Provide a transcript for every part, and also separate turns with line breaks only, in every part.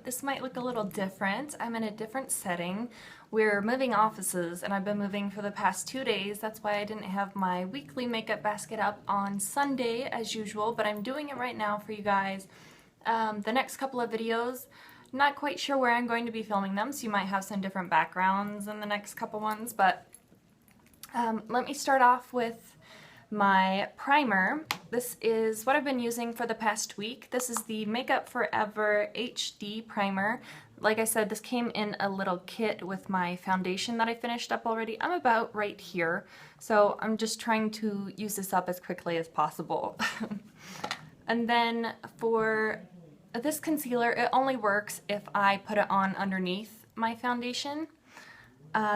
This might look a little different. I'm in a different setting. We're moving offices and I've been moving for the past 2 days. That's why I didn't have my weekly makeup basket up on Sunday as usual, but I'm doing it right now for you guys. The next couple of videos, not quite sure where I'm going to be filming them, so you might have some different backgrounds in the next couple ones, but let me start off with my primer. This is what I've been using for the past week. This is the Makeup Forever HD primer. Like I said, this came in a little kit with my foundation that I finished up already. I'm about right here, so I'm just trying to use this up as quickly as possible. And then for this concealer, it only works if I put it on underneath my foundation.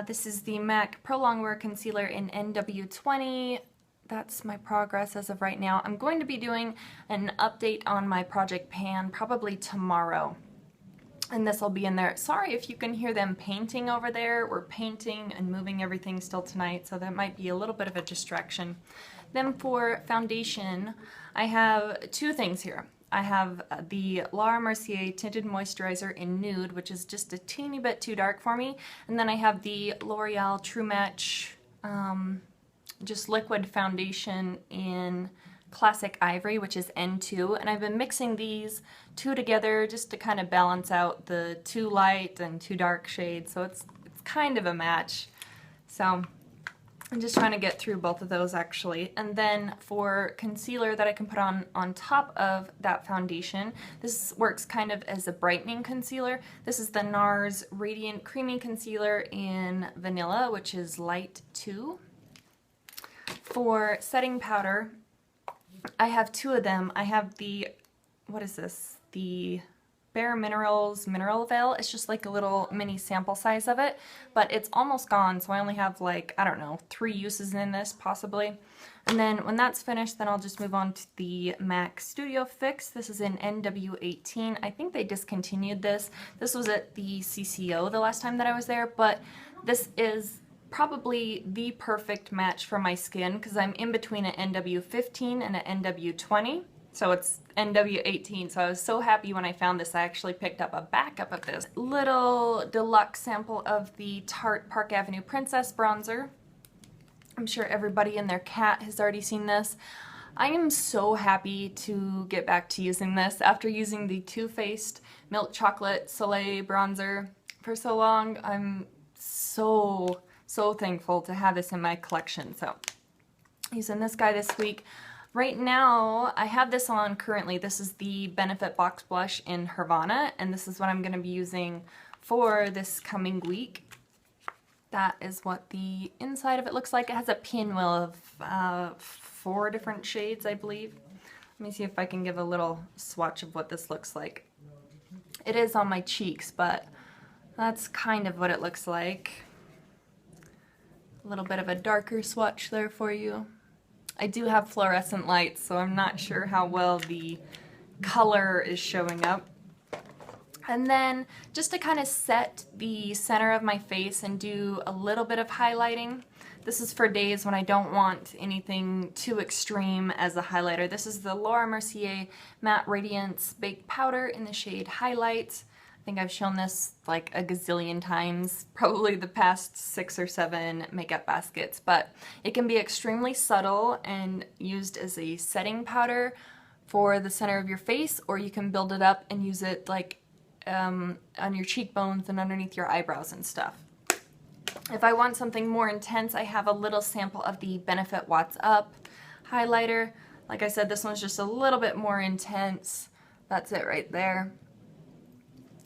This is the MAC Pro Longwear Concealer in NW20. That's my progress as of right now. I'm going to be doing an update on my Project Pan probably tomorrow, and this will be in there. Sorry if you can hear them painting over there. We're painting and moving everything still tonight, so that might be a little bit of a distraction. Then for foundation, I have two things here. I have the Laura Mercier Tinted Moisturizer in Nude, which is just a teeny bit too dark for me, and then I have the L'Oreal True Match just liquid foundation in Classic Ivory, which is N2, and I've been mixing these two together just to kind of balance out the too light and too dark shades, so it's kind of a match. So I'm just trying to get through both of those actually. And then for concealer that I can put on top of that foundation, this works kind of as a brightening concealer. This is the NARS Radiant Creamy Concealer in Vanilla, which is Light 2. For setting powder, I have two of them. I have the, what is this? The Bare Minerals Mineral Veil. It's just like a little mini sample size of it, but it's almost gone, so I only have like, I don't know, 3 uses in this possibly. And then when that's finished, then I'll just move on to the MAC Studio Fix. This is in NW18. I think they discontinued this. This was at the CCO the last time that I was there, but this is probably the perfect match for my skin because I'm in between an NW15 and an NW20, so it's NW18, so I was so happy when I found this. I actually picked up a backup of this little deluxe sample of the Tarte Park Avenue Princess bronzer. I'm sure everybody and their cat has already seen this. I am so happy to get back to using this after using the Too Faced Milk Chocolate Soleil bronzer for so long. I'm so thankful to have this in my collection. So using this guy this week. Right now I have this on currently. This is the Benefit Box Blush in Havana, and this is what I'm going to be using for this coming week. That is what the inside of it looks like. It has a pinwheel of 4 different shades, I believe. Let me see if I can give a little swatch of what this looks like. It is on my cheeks, but that's kind of what it looks like. A little bit of a darker swatch there for you. I do have fluorescent lights, so I'm not sure how well the color is showing up. And then just to kind of set the center of my face and do a little bit of highlighting. This is for days when I don't want anything too extreme as a highlighter. This is the Laura Mercier Matte Radiance Baked Powder in the shade Highlight. I think I've shown this like a gazillion times, probably the past 6 or 7 makeup baskets, but it can be extremely subtle and used as a setting powder for the center of your face, or you can build it up and use it like on your cheekbones and underneath your eyebrows and stuff. If I want something more intense, I have a little sample of the Benefit Watts Up highlighter. Like I said, this one's just a little bit more intense. That's it right there.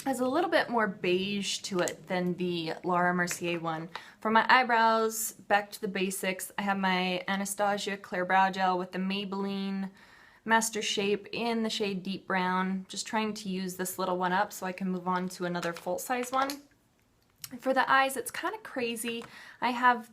Has a little bit more beige to it than the Laura Mercier one. For my eyebrows, back to the basics, I have my Anastasia Clear Brow Gel with the Maybelline Master Shape in the shade Deep Brown. Just trying to use this little one up so I can move on to another full-size one. For the eyes, it's kind of crazy. I have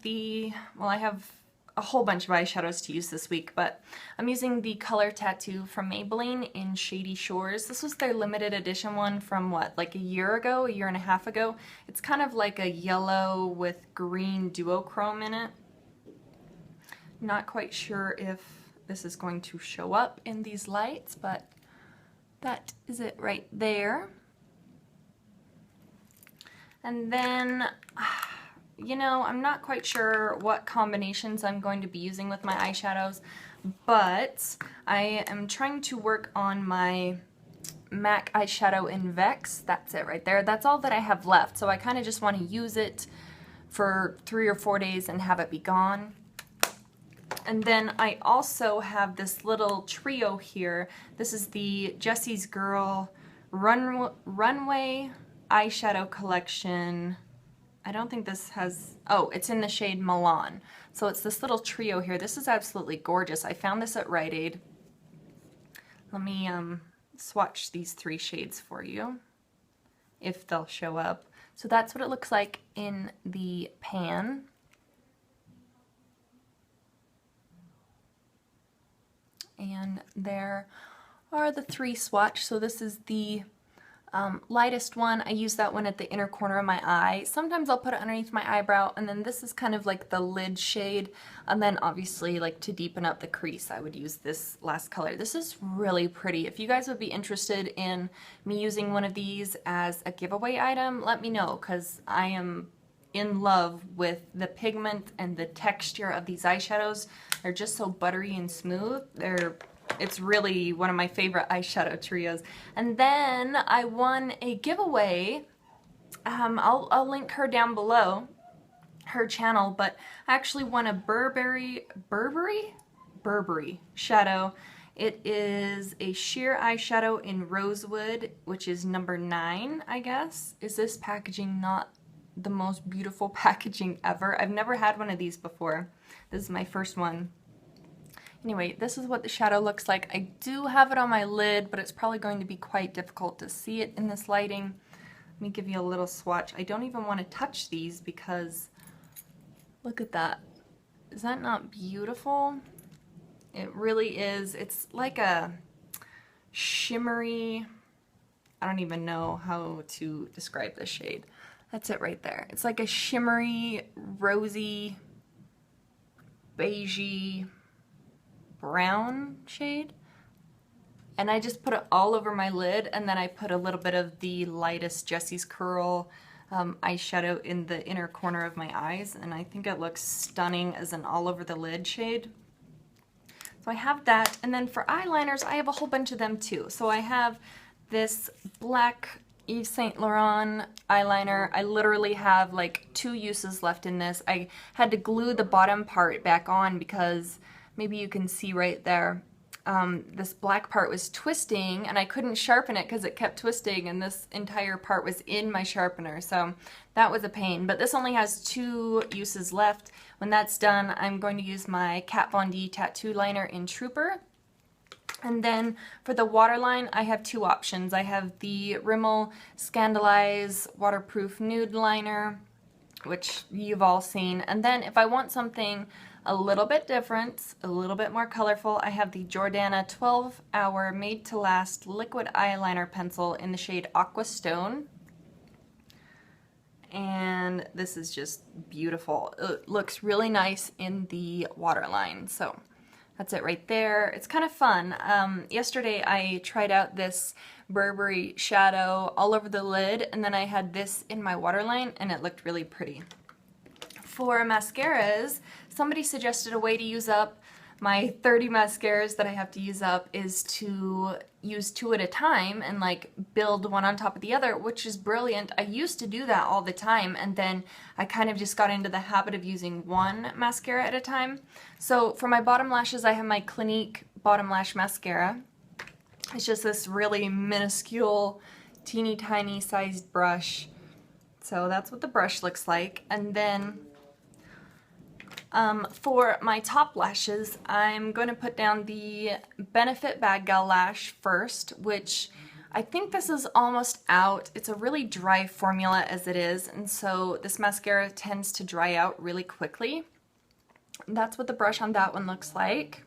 a whole bunch of eyeshadows to use this week, but I'm using the Color Tattoo from Maybelline in Shady Shores. This was their limited edition one from what, like a year and a half ago. It's kind of like a yellow with green duochrome in it. Not quite sure if this is going to show up in these lights, but that is it right there. And then, you know, I'm not quite sure what combinations I'm going to be using with my eyeshadows, but I am trying to work on my MAC eyeshadow in Vex. That's it right there. That's all that I have left, so I kind of just want to use it for 3 or 4 days and have it be gone. And then I also have this little trio here. This is the Jessie's Girl Runway eyeshadow collection. I don't think this has, oh, it's in the shade Milan. So it's this little trio here. This is absolutely gorgeous. I found this at Rite Aid. Let me swatch these 3 shades for you, if they'll show up. So that's what it looks like in the pan. And there are the 3 swatch. So this is the lightest one. I use that one at the inner corner of my eye. Sometimes I'll put it underneath my eyebrow, and then this is kind of like the lid shade. And then obviously, like, to deepen up the crease, I would use this last color. This is really pretty. If you guys would be interested in me using one of these as a giveaway item, let me know, because I am in love with the pigment and the texture of these eyeshadows. They're just so buttery and smooth. It's really one of my favorite eyeshadow trios. And then I won a giveaway. I'll link her down below, her channel, but I actually won a Burberry shadow. It is a sheer eyeshadow in Rosewood, which is number 9, I guess. Is this packaging not the most beautiful packaging ever? I've never had one of these before. This is my first one. Anyway, this is what the shadow looks like. I do have it on my lid, but it's probably going to be quite difficult to see it in this lighting. Let me give you a little swatch. I don't even want to touch these because look at that. Is that not beautiful? It really is. It's like a shimmery, I don't even know how to describe this shade. That's it right there. It's like a shimmery, rosy, beigey, brown shade. And I just put it all over my lid, and then I put a little bit of the lightest Jessie's Curl eyeshadow in the inner corner of my eyes, and I think it looks stunning as an all over the lid shade. So I have that, and then for eyeliners, I have a whole bunch of them too. So I have this black Yves Saint Laurent eyeliner. I literally have like 2 uses left in this. I had to glue the bottom part back on because maybe you can see right there, this black part was twisting and I couldn't sharpen it because it kept twisting, and this entire part was in my sharpener, so that was a pain. But this only has 2 uses left. When that's done, I'm going to use my Kat Von D tattoo liner in Trooper. And then for the waterline, I have 2 options. I have the Rimmel Scandalize Waterproof Nude Liner, which you've all seen. And then if I want something a little bit different, a little bit more colorful, I have the Jordana 12-Hour Made to Last Liquid Eyeliner Pencil in the shade Aqua Stone. And this is just beautiful. It looks really nice in the waterline. So that's it right there. It's kind of fun. Yesterday I tried out this Burberry shadow all over the lid, and then I had this in my waterline, and it looked really pretty. For mascaras, somebody suggested a way to use up my 30 mascaras that I have to use up is to use 2 at a time and like build one on top of the other, which is brilliant. I used to do that all the time, and then I kind of just got into the habit of using 1 mascara at a time. So for my bottom lashes, I have my Clinique Bottom Lash Mascara. It's just this really minuscule, teeny tiny sized brush. So that's what the brush looks like. And then for my top lashes, I'm going to put down the Benefit Bad Gal Lash first, which I think this is almost out. It's a really dry formula as it is, and so this mascara tends to dry out really quickly. That's what the brush on that one looks like.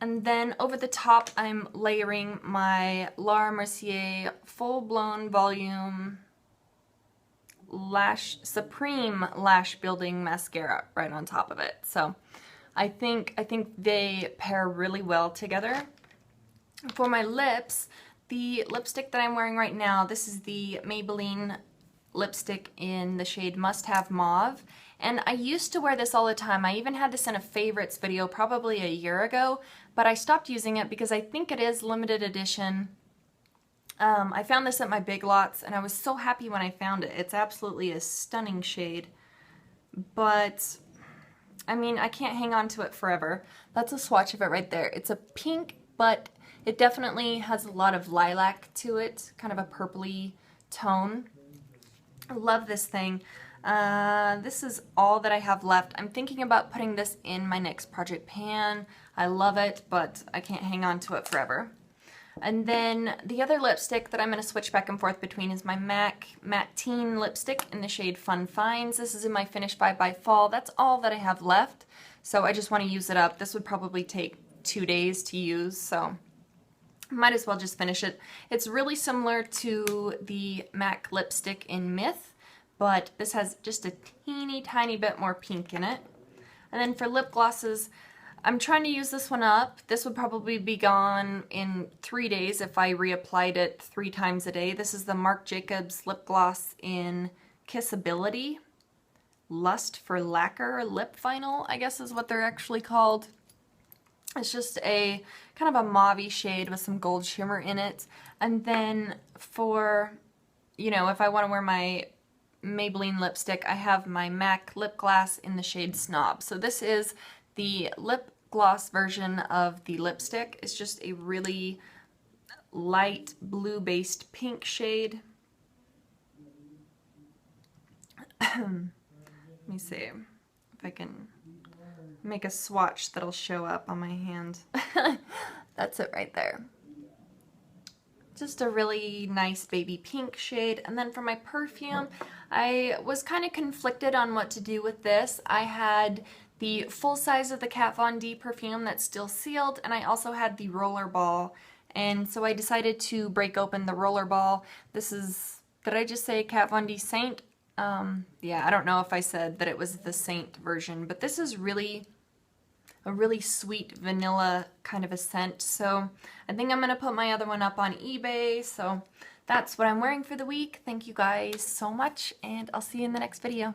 And then over the top, I'm layering my Laura Mercier Full Blown Volume Supreme Lash Building Mascara right on top of it. So I think they pair really well together. For my lips, the lipstick that I'm wearing right now, this is the Maybelline lipstick in the shade Must Have Mauve. And I used to wear this all the time. I even had this in a favorites video probably a year ago, but I stopped using it because I think it is limited edition. I found this at my Big Lots and I was so happy when I found it. It's absolutely a stunning shade, but I mean, I can't hang on to it forever. That's a swatch of it right there. It's a pink, but it definitely has a lot of lilac to it, kind of a purpley tone. I love this thing. This is all that I have left. I'm thinking about putting this in my next project pan. I love it, but I can't hang on to it forever. And then the other lipstick that I'm going to switch back and forth between is my MAC Matte Teen lipstick in the shade Fun Finds. This is in my Finish by Fall. That's all that I have left, so I just want to use it up. This would probably take 2 days to use, so might as well just finish it. It's really similar to the MAC lipstick in Myth, but this has just a teeny tiny bit more pink in it. And then for lip glosses, I'm trying to use this one up. This would probably be gone in 3 days if I reapplied it 3 times a day. This is the Marc Jacobs lip gloss in Kissability. Lust for Lacquer Lip Vinyl, I guess is what they're actually called. It's just a kind of a mauve-y shade with some gold shimmer in it. And then for, you know, if I want to wear my Maybelline lipstick, I have my MAC lip gloss in the shade Snob. So this is the lip gloss version of the lipstick. It's just a really light blue-based pink shade. Let me see if I can make a swatch that'll show up on my hand. That's it right there. Just a really nice baby pink shade. And then for my perfume, I was kind of conflicted on what to do with this. I had the full size of the Kat Von D perfume that's still sealed, and I also had the roller ball. And so I decided to break open the roller ball. This is, did I just say Kat Von D Saint? Yeah, I don't know if I said that it was the Saint version, but this is really a really sweet vanilla kind of a scent. So I think I'm going to put my other one up on eBay. So that's what I'm wearing for the week. Thank you guys so much, and I'll see you in the next video.